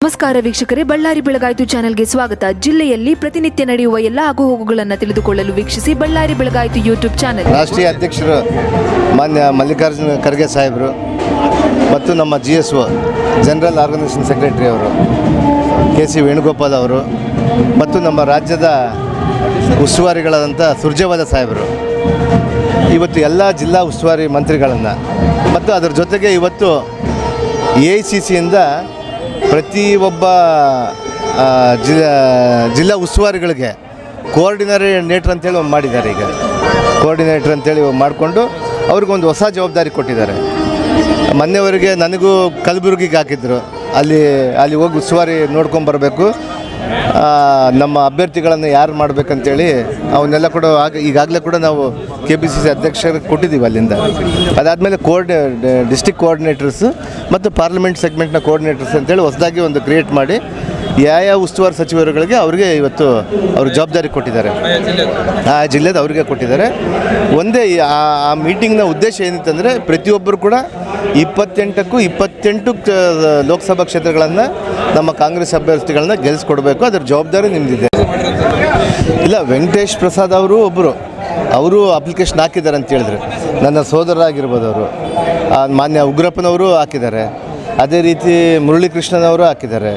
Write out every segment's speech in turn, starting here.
ನಮಸ್ಕಾರ ವೀಕ್ಷಕರೇ, ಬಳ್ಳಾರಿ ಬೆಳಗಾಯಿತು ಚಾನೆಲ್ಗೆ ಸ್ವಾಗತ. ಜಿಲ್ಲೆಯಲ್ಲಿ ಪ್ರತಿನಿತ್ಯ ನಡೆಯುವ ಎಲ್ಲ ಆಗುಹೋಗುಗಳನ್ನು ತಿಳಿದುಕೊಳ್ಳಲು ವೀಕ್ಷಿಸಿ ಬಳ್ಳಾರಿ ಬೆಳಗಾಯಿತು ಯೂಟ್ಯೂಬ್ ಚಾನೆಲ್. ರಾಷ್ಟ್ರೀಯ ಅಧ್ಯಕ್ಷರು ಮಾನ್ಯ ಮಲ್ಲಿಕಾರ್ಜುನ ಖರ್ಗೆ ಸಾಹೇಬರು ಮತ್ತು ನಮ್ಮ GSO ಜನರಲ್ ಆರ್ಗನೈಸೇಷನ್ ಸೆಕ್ರೆಟರಿ ಅವರು KC ವೇಣುಗೋಪಾಲ್ ಅವರು ಮತ್ತು ನಮ್ಮ ರಾಜ್ಯದ ಉಸ್ತುವಾರಿಗಳಾದಂಥ ಸುರ್ಜೇವಾಲಾ ಸಾಹೇಬರು ಇವತ್ತು ಎಲ್ಲ ಜಿಲ್ಲಾ ಉಸ್ತುವಾರಿ ಮಂತ್ರಿಗಳನ್ನು ಮತ್ತು ಅದರ ಜೊತೆಗೆ ಇವತ್ತು AICCಯಿಂದ ಪ್ರತಿಯೊಬ್ಬ ಜಿಲ್ಲಾ ಉಸ್ತುವಾರಿಗಳಿಗೆ ಕೋಆರ್ಡಿನೇಟರ್ ಅಂತೇಳಿ ಮಾಡಿದ್ದಾರೆ. ಈಗ ಕೋಆರ್ಡಿನೇಟರ್ ಅಂತೇಳಿ ಮಾಡಿಕೊಂಡು ಅವ್ರಿಗೊಂದು ಹೊಸ ಜವಾಬ್ದಾರಿ ಕೊಟ್ಟಿದ್ದಾರೆ. ಮೊನ್ನೆವರೆಗೆ ನನಗೂ ಕಲಬುರಗಿಗೆ ಹಾಕಿದ್ರು, ಅಲ್ಲಿ ಹೋಗಿ ಉಸ್ತುವಾರಿ ನೋಡ್ಕೊಂಬರಬೇಕು, ನಮ್ಮ ಅಭ್ಯರ್ಥಿಗಳನ್ನು ಯಾರು ಮಾಡಬೇಕಂತೇಳಿ ಅವನ್ನೆಲ್ಲ ಕೂಡ ಈಗಾಗಲೇ ಕೂಡ ನಾವು KPCC ಅಧ್ಯಕ್ಷರಿಗೆ ಕೊಟ್ಟಿದ್ದೀವಿ ಅಲ್ಲಿಂದ. ಅದಾದಮೇಲೆ ಡಿಸ್ಟಿಕ್ ಕೋಆರ್ಡಿನೇಟರ್ಸ್ ಮತ್ತು ಪಾರ್ಲಿಮೆಂಟ್ ಸೆಗ್ಮೆಂಟ್ನ ಕೋಆರ್ಡಿನೇಟರ್ಸ್ ಅಂತೇಳಿ ಹೊಸದಾಗಿ ಒಂದು ಕ್ರಿಯೇಟ್ ಮಾಡಿ ಯಾವ ಉಸ್ತುವಾರಿ ಸಚಿವರುಗಳಿಗೆ ಅವರಿಗೆ ಇವತ್ತು ಅವ್ರ ಜವಾಬ್ದಾರಿ ಕೊಟ್ಟಿದ್ದಾರೆ, ಆ ಜಿಲ್ಲೆದ ಅವರಿಗೆ ಕೊಟ್ಟಿದ್ದಾರೆ. ಒಂದೇ ಆ ಮೀಟಿಂಗ್ನ ಉದ್ದೇಶ ಏನಿತ್ತಂದರೆ ಪ್ರತಿಯೊಬ್ಬರು ಕೂಡ 28 ಲೋಕಸಭಾ ಕ್ಷೇತ್ರಗಳನ್ನು ನಮ್ಮ ಕಾಂಗ್ರೆಸ್ ಅಭ್ಯರ್ಥಿಗಳನ್ನ ಗೆಲ್ಲಿಸ್ಕೊಡ್ಬೇಕು, ಅದರ ಜವಾಬ್ದಾರಿ ನಿಮ್ಮದಿದೆ. ಇಲ್ಲ, ವೆಂಕಟೇಶ್ ಪ್ರಸಾದ್ ಅವರು ಅಪ್ಲಿಕೇಶನ್ ಹಾಕಿದ್ದಾರೆ ಅಂತ ಹೇಳಿದ್ರು. ನನ್ನ ಸೋದರರಾಗಿರ್ಬೋದು ಅವರು, ಮಾನ್ಯ ಉಗ್ರಪ್ಪನವರು ಹಾಕಿದ್ದಾರೆ, ಅದೇ ರೀತಿ ಮುರಳೀಕೃಷ್ಣನವರು ಹಾಕಿದ್ದಾರೆ,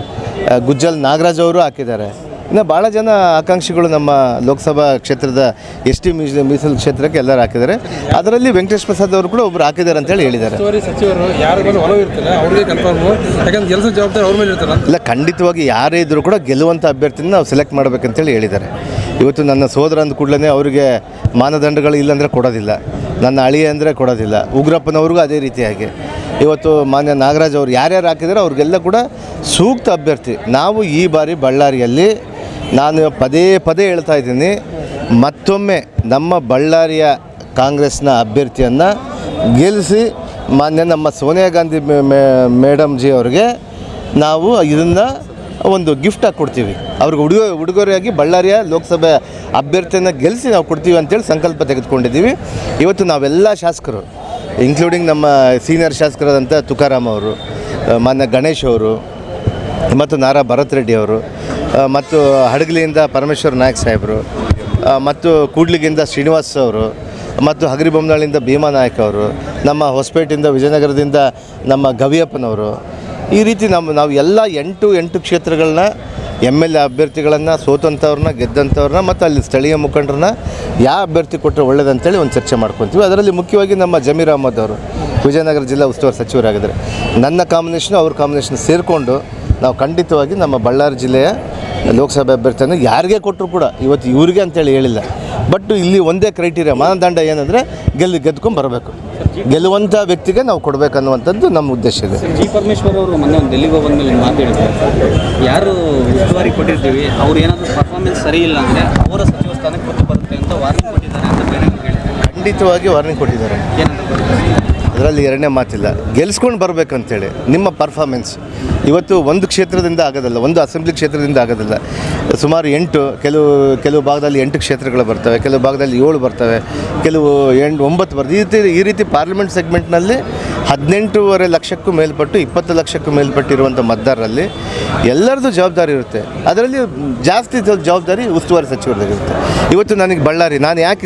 ಗುಜ್ಜಲ್ ನಾಗರಾಜ್ ಅವರು ಹಾಕಿದ್ದಾರೆ. ಇನ್ನು ಭಾಳ ಜನ ಆಕಾಂಕ್ಷಿಗಳು ನಮ್ಮ ಲೋಕಸಭಾ ಕ್ಷೇತ್ರದ ST ಮೀಸಲು ಕ್ಷೇತ್ರಕ್ಕೆ ಎಲ್ಲರೂ ಹಾಕಿದ್ದಾರೆ. ಅದರಲ್ಲಿ ವೆಂಕಟೇಶ್ ಪ್ರಸಾದ್ ಅವರು ಕೂಡ ಒಬ್ಬರು ಹಾಕಿದ್ದಾರೆ ಅಂತೇಳಿ ಹೇಳಿದ್ದಾರೆ. ಇಲ್ಲ, ಖಂಡಿತವಾಗಿ ಯಾರೇ ಇದ್ದರೂ ಕೂಡ ಗೆಲ್ಲುವಂಥ ಅಭ್ಯರ್ಥಿನ ನಾವು ಸೆಲೆಕ್ಟ್ ಮಾಡಬೇಕಂತೇಳಿ ಹೇಳಿದ್ದಾರೆ. ಇವತ್ತು ನನ್ನ ಸೋದರ ಅಂದ ಕೂಡಲೇ ಅವರಿಗೆ ಮಾನದಂಡಗಳು ಇಲ್ಲಾಂದರೆ ಕೊಡೋದಿಲ್ಲ, ನನ್ನ ಅಳಿಯ ಅಂದರೆ ಕೊಡೋದಿಲ್ಲ, ಉಗ್ರಪ್ಪನವ್ರಿಗೂ ಅದೇ ರೀತಿಯಾಗಿ ಇವತ್ತು ಮಾನ್ಯ ನಾಗರಾಜ್ ಅವರು ಯಾರ್ಯಾರು ಹಾಕಿದ್ದಾರೆ ಅವ್ರಿಗೆಲ್ಲ ಕೂಡ ಸೂಕ್ತ ಅಭ್ಯರ್ಥಿ. ನಾವು ಈ ಬಾರಿ ಬಳ್ಳಾರಿಯಲ್ಲಿ ನಾನು ಪದೇ ಹೇಳ್ತಾ ಇದ್ದೀನಿ, ಮತ್ತೊಮ್ಮೆ ನಮ್ಮ ಬಳ್ಳಾರಿಯ ಕಾಂಗ್ರೆಸ್ನ ಅಭ್ಯರ್ಥಿಯನ್ನು ಗೆಲ್ಲಿಸಿ ಮಾನ್ಯ ನಮ್ಮ ಸೋನಿಯಾ ಗಾಂಧಿ ಮೇಡಮ್ ಜಿ ಅವ್ರಿಗೆ ನಾವು ಇದನ್ನು ಒಂದು ಗಿಫ್ಟಾಗಿ ಕೊಡ್ತೀವಿ. ಅವ್ರಿಗೆ ಉಡುಗೊರೆಯಾಗಿ ಬಳ್ಳಾರಿಯ ಲೋಕಸಭೆ ಅಭ್ಯರ್ಥಿಯನ್ನು ಗೆಲ್ಲಿಸಿ ನಾವು ಕೊಡ್ತೀವಿ ಅಂತೇಳಿ ಸಂಕಲ್ಪ ತೆಗೆದುಕೊಂಡಿದ್ದೀವಿ. ಇವತ್ತು ನಾವೆಲ್ಲ ಶಾಸಕರು, ಇನ್ಕ್ಲೂಡಿಂಗ್ ನಮ್ಮ ಸೀನಿಯರ್ ಶಾಸಕರಾದಂಥ ತುಕಾರಾಮ್ ಅವರು, ಮಾನ್ಯ ಗಣೇಶ್ ಅವರು ಮತ್ತು ನಾರಾ ಭರತ್ ರೆಡ್ಡಿ ಅವರು, ಮತ್ತು ಹಡಗಲಿಯಿಂದ ಪರಮೇಶ್ವರ್ ನಾಯಕ್ ಸಾಹೇಬರು, ಮತ್ತು ಕೂಡ್ಲಿಗಿಂದ ಶ್ರೀನಿವಾಸ್ ಅವರು, ಮತ್ತು ಹಗರಿಬೊಮ್ಮನಹಳ್ಳಿಯಿಂದ ಭೀಮಾ ನಾಯಕ್ ಅವರು, ನಮ್ಮ ಹೊಸಪೇಟೆಯಿಂದ ವಿಜಯನಗರದಿಂದ ನಮ್ಮ ಗವಿಯಪ್ಪನವರು, ಈ ರೀತಿ ನಾವು ಎಲ್ಲ 8 ಕ್ಷೇತ್ರಗಳನ್ನ MLA ಅಭ್ಯರ್ಥಿಗಳನ್ನು ಸೋತಂಥವ್ರನ್ನ ಗೆದ್ದಂಥವ್ರನ್ನ ಮತ್ತು ಅಲ್ಲಿ ಸ್ಥಳೀಯ ಮುಖಂಡರನ್ನ ಯಾವ ಅಭ್ಯರ್ಥಿ ಕೊಟ್ಟರೆ ಒಳ್ಳೇದಂತೇಳಿ ಒಂದು ಚರ್ಚೆ ಮಾಡ್ಕೊತೀವಿ. ಅದರಲ್ಲಿ ಮುಖ್ಯವಾಗಿ ನಮ್ಮ ಜಮೀರ್ ಅಹಮದ್ ಅವರು ವಿಜಯನಗರ ಜಿಲ್ಲಾ ಉಸ್ತುವಾರಿ ಸಚಿವರಾಗಿದ್ದಾರೆ. ನನ್ನ ಕಾಂಬಿನೇಷನು ಅವ್ರ ಕಾಂಬಿನೇಷನ್ ಸೇರಿಕೊಂಡು ನಾವು ಖಂಡಿತವಾಗಿ ನಮ್ಮ ಬಳ್ಳಾರಿ ಜಿಲ್ಲೆಯ ಲೋಕಸಭೆ ಅಭ್ಯರ್ಥಿಯನ್ನು ಯಾರಿಗೆ ಕೊಟ್ಟರು ಕೂಡ ಇವತ್ತು ಇವರಿಗೆ ಅಂತೇಳಿ ಹೇಳಿಲ್ಲ. ಬಟ್ ಇಲ್ಲಿ ಒಂದೇ ಕ್ರೈಟೀರಿಯಾ, ಮಾನದಂಡ ಏನಂದರೆ ಗೆದ್ಕೊಂಡು ಬರಬೇಕು, ಗೆಲ್ಲುವಂಥ ವ್ಯಕ್ತಿಗೆ ನಾವು ಕೊಡಬೇಕನ್ನುವಂಥದ್ದು ನಮ್ಮ ಉದ್ದೇಶ ಇದೆ. G. ಪರಮೇಶ್ವರ್ ಅವರು ಮೊನ್ನೆ ಒಂದು ಡೆಲ್ಲಿಗೆ ಬಂದಮೇಲೆ ಮಾತಾಡಿದ್ದಾರೆ, ಯಾರು ಉಸ್ತುವಾರಿ ಕೊಟ್ಟಿರ್ತೀವಿ ಅವ್ರು ಏನಾದರೂ ಪರ್ಫಾರ್ಮೆನ್ಸ್ ಸರಿ ಇಲ್ಲ ಅಂದರೆ ಅವರ ಸಚಿವ ಸ್ಥಾನಕ್ಕೆ ಕೊಟ್ಟು ಬರುತ್ತೆ ಅಂತ ವಾರ್ನಿಂಗ್ ಕೊಟ್ಟಿದ್ದಾರೆ ಅಂತ ಬೇರೆ ಹೇಳ್ತಾರೆ. ಖಂಡಿತವಾಗಿ ವಾರ್ನಿಂಗ್ ಕೊಟ್ಟಿದ್ದಾರೆ, ಅದರಲ್ಲಿ ಎರಡನೇ ಮಾತಿಲ್ಲ. ಗೆಲ್ಸ್ಕೊಂಡು ಬರಬೇಕಂತೇಳಿ ನಿಮ್ಮ ಪರ್ಫಾರ್ಮೆನ್ಸ್ ಇವತ್ತು ಒಂದು ಕ್ಷೇತ್ರದಿಂದ ಆಗೋದಿಲ್ಲ, ಒಂದು ಅಸೆಂಬ್ಲಿ ಕ್ಷೇತ್ರದಿಂದ ಆಗೋದಿಲ್ಲ. ಸುಮಾರು 8 ಕೆಲವು ಭಾಗದಲ್ಲಿ 8 ಕ್ಷೇತ್ರಗಳು ಬರ್ತವೆ, ಕೆಲವು ಭಾಗದಲ್ಲಿ 7 ಬರ್ತವೆ, ಕೆಲವು 9 ಬರ್ತವೆ. ಈ ರೀತಿ ಪಾರ್ಲಿಮೆಂಟ್ ಸೆಗ್ಮೆಂಟ್ನಲ್ಲಿ 18.5 ಲಕ್ಷಕ್ಕೂ ಮೇಲ್ಪಟ್ಟು 20 ಲಕ್ಷಕ್ಕೂ ಮೇಲ್ಪಟ್ಟಿರುವಂಥ ಮತದಾರರಲ್ಲಿ ಎಲ್ಲರದ್ದು ಜವಾಬ್ದಾರಿ ಇರುತ್ತೆ. ಅದರಲ್ಲಿ ಜಾಸ್ತಿ ಜವಾಬ್ದಾರಿ ಉಸ್ತುವಾರಿ ಸಚಿವರಿಗಿರುತ್ತೆ. ಇವತ್ತು ನನಗೆ ಬಳ್ಳಾರಿ, ನಾನು ಯಾಕೆ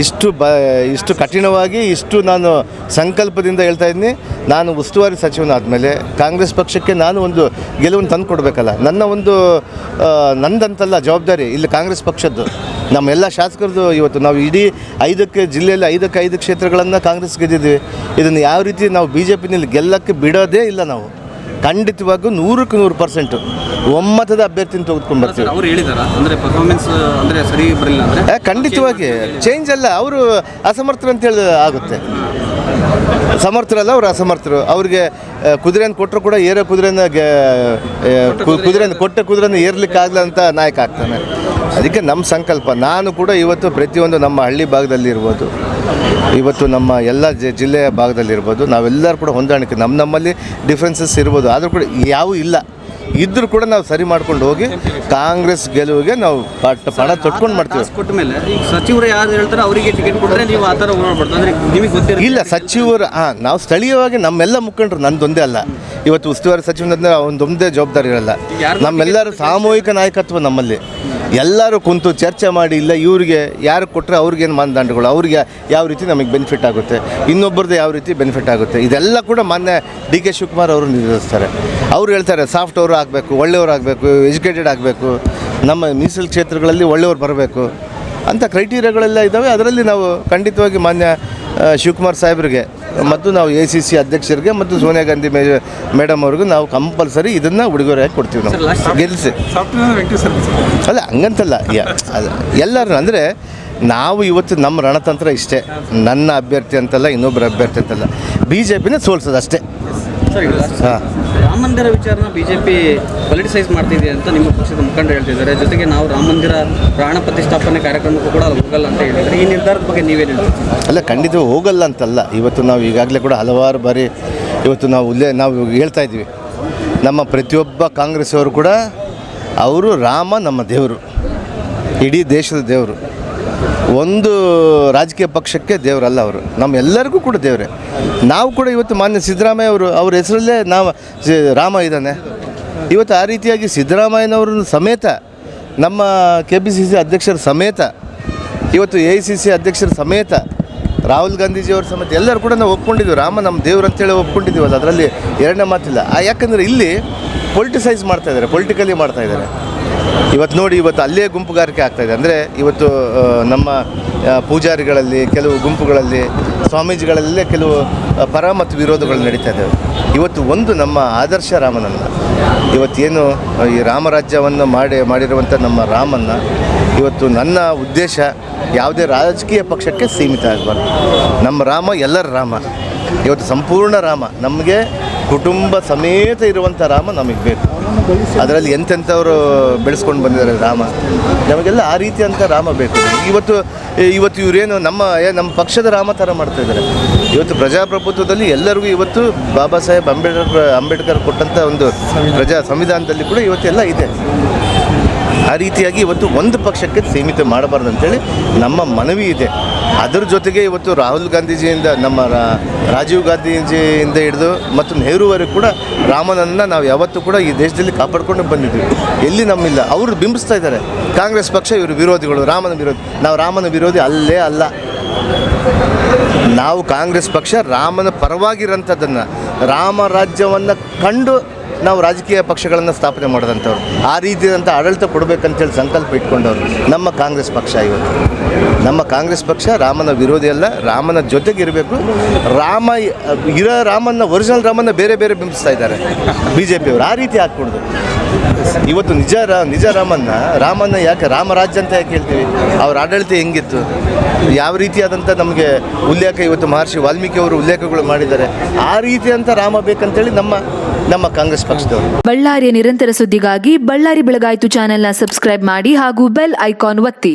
ಇಷ್ಟು ಕಠಿಣವಾಗಿ ನಾನು ಸಂಕಲ್ಪದಿಂದ ಹೇಳ್ತಾ ಇದ್ದೀನಿ, ನಾನು ಉಸ್ತುವಾರಿ ಸಚಿವನಾದಮೇಲೆ ಕಾಂಗ್ರೆಸ್ ಪಕ್ಷಕ್ಕೆ ನಾನು ಒಂದು ಗೆಲುವನ್ನು ತಂದು ಕೊಡಬೇಕಲ್ಲ. ನಂದಂತಲ್ಲ ಜವಾಬ್ದಾರಿ, ಇಲ್ಲಿ ಕಾಂಗ್ರೆಸ್ ಪಕ್ಷದ್ದು, ನಮ್ಮ ಎಲ್ಲ ಶಾಸಕರದ್ದು. ಇವತ್ತು ನಾವು ಇಡೀ 5 ಜಿಲ್ಲೆಯಲ್ಲಿ 5 ಕ್ಷೇತ್ರಗಳನ್ನು ಕಾಂಗ್ರೆಸ್ ಗೆದ್ದಿದ್ದೀವಿ. ಇದನ್ನು ಯಾವ ರೀತಿ ನಾವು BJPನಲ್ಲಿ ಗೆಲ್ಲಕ್ಕೆ ಬಿಡೋದೇ ಇಲ್ಲ. ನಾವು ಖಂಡಿತವಾಗೂ 100% ಒಮ್ಮತದ ಅಭ್ಯರ್ಥಿನ ತೆಗೆದುಕೊಂಡ್ಬರ್ತೀವಿ. ಅವರು ಹೇಳಿದಾರಾ ಅಂದರೆ ಪರ್ಫಾರ್ಮೆನ್ಸ್ ಅಂದರೆ ಸರಿ ಬರಲಿಲ್ಲ ಅಂದರೆ ಖಂಡಿತವಾಗಿ ಚೇಂಜ್ ಅಲ್ಲ, ಅವರು ಅಸಮರ್ಥರು ಅಂತೇಳಿ ಆಗುತ್ತೆ. ಸಮರ್ಥರಲ್ಲ, ಅವರು ಅಸಮರ್ಥರು. ಅವ್ರಿಗೆ ಕುದುರೆಯನ್ನು ಕೊಟ್ಟರು ಕೂಡ ಏರೋ ಕುದುರೆಯನ್ನು ಏರ್ಲಿಕ್ಕೆ ಆಗಲ್ಲ ಅಂತ ನಾಯಕ ಆಗ್ತಾನೆ. ಅದಕ್ಕೆ ನಮ್ಮ ಸಂಕಲ್ಪ, ನಾನು ಕೂಡ ಇವತ್ತು ಪ್ರತಿಯೊಂದು ನಮ್ಮ ಹಳ್ಳಿ ಭಾಗದಲ್ಲಿರ್ಬೋದು, ಇವತ್ತು ನಮ್ಮ ಎಲ್ಲ ಜಿಲ್ಲೆಯ ಭಾಗದಲ್ಲಿರ್ಬೋದು, ನಾವೆಲ್ಲರೂ ಕೂಡ ಹೊಂದಾಣಿಕೆ, ನಮ್ಮಲ್ಲಿ ಡಿಫ್ರೆನ್ಸಸ್ ಇರ್ಬೋದು, ಆದರೂ ಕೂಡ ಯಾವೂ ಇಲ್ಲ. ಇದ್ರೂ ಕೂಡ ನಾವು ಸರಿ ಮಾಡ್ಕೊಂಡು ಹೋಗಿ ಕಾಂಗ್ರೆಸ್ ಗೆಲುವಿಗೆ ನಾವು ಪಣ ತೊಟ್ಕೊಂಡು ಮಾಡ್ತೀವಿ. ಕೊಟ್ಟ ಮೇಲೆ ಈಗ ಸಚಿವರು ಯಾರು ಹೇಳ್ತಾರೆ ಅವರಿಗೆ ಟಿಕೆಟ್ ಕೊಟ್ಟರೆ ನೀವು ಆ ಥರ ಓಡಾಡ್ಬಾರ್ದು ಅಂದರೆ ನಿಮಗೆ ಗೊತ್ತಿರಲಿಲ್ಲ. ಇಲ್ಲ, ಸಚಿವರು ನಾವು ಸ್ಥಳೀಯವಾಗಿ ನಮ್ಮೆಲ್ಲ ಮುಖಂಡರು, ನಂದೊಂದೇ ಅಲ್ಲ, ಇವತ್ತು ಉಸ್ತುವಾರಿ ಸಚಿವನಂದ್ರೆ ಒಂದೊಂದೇ ಜವಾಬ್ದಾರಿ ಇರಲ್ಲ. ನಮ್ಮೆಲ್ಲರೂ ಸಾಮೂಹಿಕ ನಾಯಕತ್ವ ನಮ್ಮಲ್ಲಿ. ಎಲ್ಲರೂ ಕುಂತು ಚರ್ಚೆ ಮಾಡಿ, ಇಲ್ಲ ಇವ್ರಿಗೆ ಯಾರು ಕೊಟ್ಟರೆ ಅವ್ರಿಗೇನು ಮಾನದಂಡಗಳು, ಅವ್ರಿಗೆ ಯಾವ ರೀತಿ ನಮಗೆ ಬೆನಿಫಿಟ್ ಆಗುತ್ತೆ, ಇನ್ನೊಬ್ಬರದ್ದು ಯಾವ ರೀತಿ ಬೆನಿಫಿಟ್ ಆಗುತ್ತೆ, ಇದೆಲ್ಲ ಕೂಡ ಮಾನ್ಯ ಡಿ ಕೆ ಶಿವಕುಮಾರ್ ಅವರು ನಿರ್ಧರಿಸ್ತಾರೆ. ಅವ್ರು ಹೇಳ್ತಾರೆ ಸಾಫ್ಟ್ ಅವರು ಆಗಬೇಕು, ಒಳ್ಳೆಯವರು ಆಗಬೇಕು, ಎಜುಕೇಟೆಡ್ ಆಗಬೇಕು, ನಮ್ಮ ಮೀಸಲು ಕ್ಷೇತ್ರಗಳಲ್ಲಿ ಒಳ್ಳೆಯವರು ಬರಬೇಕು ಅಂತ ಕ್ರೈಟೀರಿಯಾಗಳೆಲ್ಲ ಇದ್ದಾವೆ. ಅದರಲ್ಲಿ ನಾವು ಖಂಡಿತವಾಗಿ ಮಾನ್ಯ ಶಿವಕುಮಾರ್ ಸಾಹೇಬ್ರಿಗೆ ಮತ್ತು ನಾವು ACC ಅಧ್ಯಕ್ಷರಿಗೆ ಮತ್ತು ಸೋನಿಯಾ ಗಾಂಧಿ ಮೇಡಮ್ ಅವ್ರಿಗೂ ನಾವು ಕಂಪಲ್ಸರಿ ಇದನ್ನು ಉಡುಗೊರೆಯಾಗಿ ಕೊಡ್ತೀವಿ. ನಾವು ಗೆಲ್ಲಿಸಿ ಅಲ್ಲ ಹಂಗಂತಲ್ಲ, ಎಲ್ಲರೂ ಅಂದರೆ ನಾವು ಇವತ್ತು ನಮ್ಮ ರಣತಂತ್ರ ಇಷ್ಟೇ, ನನ್ನ ಅಭ್ಯರ್ಥಿ ಅಂತಲ್ಲ, ಇನ್ನೊಬ್ಬರ ಅಭ್ಯರ್ಥಿ ಅಂತಲ್ಲ, BJPನೇ ಸೋಲ್ಸೋದು ಅಷ್ಟೇ. ಹಾಂ, ರಾಮ ಮಂದಿರ ವಿಚಾರನ BJP ಪೊಲಿಟಿಸೈಸ್ ಮಾಡ್ತಿದೆ ಅಂತ ನಿಮ್ಮ ಪಕ್ಷದ ಮುಖಂಡರು ಹೇಳ್ತಿದ್ದಾರೆ. ಜೊತೆಗೆ ನಾವು ರಾಮ ಮಂದಿರ ಪ್ರಾಣ ಪ್ರತಿಷ್ಠಾಪನೆ ಕಾರ್ಯಕ್ರಮಕ್ಕೂ ಕೂಡ ಹೋಗಲ್ಲ ಅಂತ ಹೇಳಿದರೆ ಈ ನಿರ್ಧಾರದ ಬಗ್ಗೆ ನೀವೇನು ಹೇಳ್ತೀವಿ? ಅಲ್ಲ, ಖಂಡಿತ ಹೋಗಲ್ಲ ಅಂತಲ್ಲ. ಇವತ್ತು ನಾವು ಈಗಾಗಲೇ ಕೂಡ ಹಲವಾರು ಬಾರಿ ಇವತ್ತು ನಾವು ಹೇಳ್ತಾ ಇದ್ವಿ, ನಮ್ಮ ಪ್ರತಿಯೊಬ್ಬ ಕಾಂಗ್ರೆಸ್ ಅವರು ಕೂಡ ಅವರು ರಾಮ ನಮ್ಮ ದೇವರು, ಇಡೀ ದೇಶದ ದೇವರು. ಒಂದು ರಾಜಕೀಯ ಪಕ್ಷಕ್ಕೆ ದೇವರಲ್ಲ ಅವರು, ನಮ್ಮೆಲ್ಲರಿಗೂ ಕೂಡ ದೇವರೇ. ನಾವು ಕೂಡ ಇವತ್ತು ಮಾನ್ಯ ಸಿದ್ದರಾಮಯ್ಯ ಅವರು, ಅವ್ರ ಹೆಸರಲ್ಲೇ ನಾವು ರಾಮ ಇದ್ದಾನೆ. ಇವತ್ತು ಆ ರೀತಿಯಾಗಿ ಸಿದ್ದರಾಮಯ್ಯನವ್ರನ್ನ ಸಮೇತ, ನಮ್ಮ KPCC ಅಧ್ಯಕ್ಷರ ಸಮೇತ, ಇವತ್ತು AICC ಅಧ್ಯಕ್ಷರ ಸಮೇತ, ರಾಹುಲ್ ಗಾಂಧೀಜಿಯವ್ರ ಸಮೇತ ಎಲ್ಲರೂ ಕೂಡ ನಾವು ಒಪ್ಕೊಂಡಿದ್ದೀವಿ, ರಾಮ ನಮ್ಮ ದೇವ್ರು ಅಂತೇಳಿ ಒಪ್ಕೊಂಡಿದ್ದೀವಲ್ಲ, ಅದರಲ್ಲಿ ಎರಡನೇ ಮಾತಿಲ್ಲ. ಯಾಕಂದರೆ ಇಲ್ಲಿ ಪೊಲಿಟಿಸೈಸ್ ಮಾಡ್ತಾಯಿದ್ದಾರೆ, ಪೊಲಿಟಿಕಲಿ ಮಾಡ್ತಾಯಿದ್ದಾರೆ. ಇವತ್ತು ನೋಡಿ, ಇವತ್ತು ಅಲ್ಲೇ ಗುಂಪುಗಾರಿಕೆ ಆಗ್ತಾಯಿದೆ. ಅಂದರೆ ಇವತ್ತು ನಮ್ಮ ಪೂಜಾರಿಗಳಲ್ಲಿ, ಕೆಲವು ಗುಂಪುಗಳಲ್ಲಿ, ಸ್ವಾಮೀಜಿಗಳಲ್ಲೇ ಕೆಲವು ಪರ ಮತ್ತು ವಿರೋಧಗಳು ನಡೀತಾ ಇದ್ದಾವೆ. ಇವತ್ತು ಒಂದು ನಮ್ಮ ಆದರ್ಶ ರಾಮನನ್ನು, ಇವತ್ತೇನು ಈ ರಾಮರಾಜ್ಯವನ್ನು ಮಾಡಿರುವಂಥ ನಮ್ಮ ರಾಮನ್ನು, ಇವತ್ತು ನನ್ನ ಉದ್ದೇಶ ಯಾವುದೇ ರಾಜಕೀಯ ಪಕ್ಷಕ್ಕೆ ಸೀಮಿತ ಆಗಬಾರ್ದು. ನಮ್ಮ ರಾಮ ಎಲ್ಲರ ರಾಮ, ಇವತ್ತು ಸಂಪೂರ್ಣ ರಾಮ, ನಮಗೆ ಕುಟುಂಬ ಸಮೇತ ಇರುವಂಥ ರಾಮ ನಮಗೆ ಬೇಕು. ಅದರಲ್ಲಿ ಎಂತೆಂಥವರು ಬೆಳೆಸ್ಕೊಂಡು ಬಂದಿದ್ದಾರೆ ರಾಮ, ನಮಗೆಲ್ಲ ಆ ರೀತಿಯಂಥ ರಾಮ ಬೇಕು. ಇವತ್ತು ಇವರೇನು ನಮ್ಮ ಪಕ್ಷದ ರಾಮ ಥರ ಮಾಡ್ತಾಯಿದ್ದಾರೆ. ಇವತ್ತು ಪ್ರಜಾಪ್ರಭುತ್ವದಲ್ಲಿ ಎಲ್ಲರಿಗೂ ಇವತ್ತು ಬಾಬಾ ಸಾಹೇಬ್ ಅಂಬೇಡ್ಕರ್ ಕೊಟ್ಟಂಥ ಒಂದು ಸಂವಿಧಾನದಲ್ಲಿ ಕೂಡ ಇವತ್ತೆಲ್ಲ ಇದೆ. ಆ ರೀತಿಯಾಗಿ ಇವತ್ತು ಒಂದು ಪಕ್ಷಕ್ಕೆ ಸೀಮಿತ ಮಾಡಬಾರ್ದು ಅಂತೇಳಿ ನಮ್ಮ ಮನವಿ ಇದೆ. ಅದರ ಜೊತೆಗೆ ಇವತ್ತು ರಾಹುಲ್ ಗಾಂಧೀಜಿಯಿಂದ, ನಮ್ಮ ರಾಜೀವ್ ಗಾಂಧೀಜಿಯಿಂದ ಹಿಡಿದು ಮತ್ತು ನೆಹರೂವರೆಗೂ ಕೂಡ ರಾಮನನ್ನು ನಾವು ಯಾವತ್ತೂ ಕೂಡ ಈ ದೇಶದಲ್ಲಿ ಕಾಪಾಡ್ಕೊಂಡು ಬಂದಿದ್ವಿ. ಎಲ್ಲಿ ನಮ್ಮಿಲ್ಲ, ಅವರು ಬಿಂಬಿಸ್ತಾ ಇದ್ದಾರೆ ಕಾಂಗ್ರೆಸ್ ಪಕ್ಷ ಇವರು ವಿರೋಧಿಗಳು, ರಾಮನ ವಿರೋಧಿ. ನಾವು ರಾಮನ ವಿರೋಧಿ ಅಲ್ಲೇ ಅಲ್ಲ. ನಾವು ಕಾಂಗ್ರೆಸ್ ಪಕ್ಷ ರಾಮನ ಪರವಾಗಿರೋಂಥದ್ದನ್ನು, ರಾಮ ರಾಜ್ಯವನ್ನು ಕಂಡು ನಾವು ರಾಜಕೀಯ ಪಕ್ಷಗಳನ್ನು ಸ್ಥಾಪನೆ ಮಾಡಿದಂಥವ್ರು, ಆ ರೀತಿಯಾದಂಥ ಆಡಳಿತ ಕೊಡಬೇಕಂತೇಳಿ ಸಂಕಲ್ಪ ಇಟ್ಕೊಂಡವ್ರು ನಮ್ಮ ಕಾಂಗ್ರೆಸ್ ಪಕ್ಷ. ಇವತ್ತು ನಮ್ಮ ಕಾಂಗ್ರೆಸ್ ಪಕ್ಷ ರಾಮನ ವಿರೋಧಿ ಅಲ್ಲ, ರಾಮನ ಜೊತೆಗೆ ಇರಬೇಕು. ರಾಮನ ಒರಿಜಿನಲ್ ರಾಮನ ಬೇರೆ ಬೇರೆ ಬಿಂಬಿಸ್ತಾ ಇದ್ದಾರೆ BJPಯವರು. ಆ ರೀತಿ ಹಾಕ್ಕೊಡ್ದು. ಇವತ್ತು ನಿಜ ರಾಮನ್ನ ಯಾಕೆ ರಾಮರಾಜ್ಯ ಅಂತ ಯಾಕೆ ಹೇಳ್ತೀವಿ? ಅವ್ರ ಆಡಳಿತ ಹೆಂಗಿತ್ತು, ಯಾವ ರೀತಿಯಾದಂಥ ನಮಗೆ ಉಲ್ಲೇಖ ಇವತ್ತು ಮಹರ್ಷಿ ವಾಲ್ಮೀಕಿ ಅವರು ಉಲ್ಲೇಖಗಳು ಮಾಡಿದ್ದಾರೆ. ಆ ರೀತಿಯಂಥ ರಾಮ ಬೇಕಂತೇಳಿ ನಮ್ಮ ಕಾಂಗ್ರೆಸ್ ಪಕ್ಷದವರು. ಬಳ್ಳಾರಿಯ ನಿರಂತರ ಸುದ್ದಿಗಾಗಿ ಬಳ್ಳಾರಿ ಬೆಳಗಾಯಿತು ಚಾನೆಲ್ನ ಸಬ್ಸ್ಕ್ರೈಬ್ ಮಾಡಿ ಹಾಗೂ ಬೆಲ್ ಐಕಾನ್ ಒತ್ತಿ.